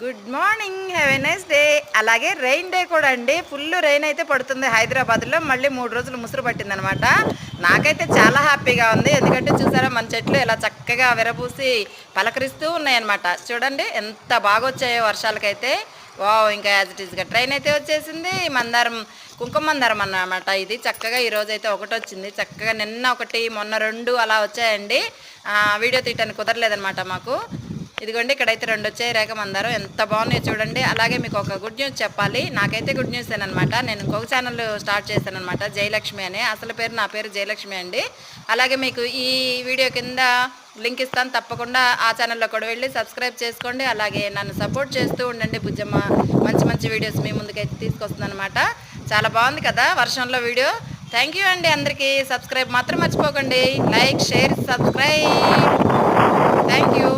Good morning, have a nice day. అలాగే rain day కూడా అండి. ఫుల్ రెయిన్ అయితే పడుతుంది హైదరాబాద్లో. మళ్ళీ 3 రోజులు ముసురు పట్టిందనమాట. నాకైతే చాలా హ్యాపీగా ఉంది. ఎందుకంటే చూసారా, మన చెట్లు ఇలా చక్కగా విరబూసి పలకరిస్తూ ఉన్నాయన్నమాట. చూడండి ఎంత బాగా వచ్చాయో వర్షాలకైతే. వావ్, ఇంకా యాజ్ ఇట్ ఈస్గా ట్రైన్ అయితే వచ్చేసింది. మందారం, కుంకుమ మందారం అన్నమాట. ఇది చక్కగా ఈరోజు అయితే ఒకటి వచ్చింది. చక్కగా నిన్న ఒకటి, మొన్న 2 అలా వచ్చాయండి. వీడియో తీయటానికి కుదరలేదనమాట మాకు. ఇదిగోండి, ఇక్కడైతే 2 వచ్చాయి రేఖ మందారం. ఎంత బాగున్నాయో చూడండి. అలాగే మీకు ఒక గుడ్ న్యూస్ చెప్పాలి. నాకైతే గుడ్ న్యూస్ అనమాట. నేను ఇంకొక ఛానల్ స్టార్ట్ చేశాను అనమాట, జయలక్ష్మి అని. అసలు పేరు, నా పేరు జయలక్ష్మి అండి. అలాగే మీకు ఈ వీడియో కింద లింక్ ఇస్తాను, తప్పకుండా ఆ ఛానల్లో కూడా వెళ్ళి సబ్స్క్రైబ్ చేసుకోండి. అలాగే నన్ను సపోర్ట్ చేస్తూ ఉండండి. బుజ్జమ్మ మంచి మంచి వీడియోస్ మీ ముందుకైతే తీసుకొస్తుంది అనమాట. చాలా బాగుంది కదా వర్షంలో వీడియో. థ్యాంక్ యూ అండి అందరికీ. సబ్స్క్రైబ్ మాత్రం మర్చిపోకండి. Like, share, subscribe. Thank you.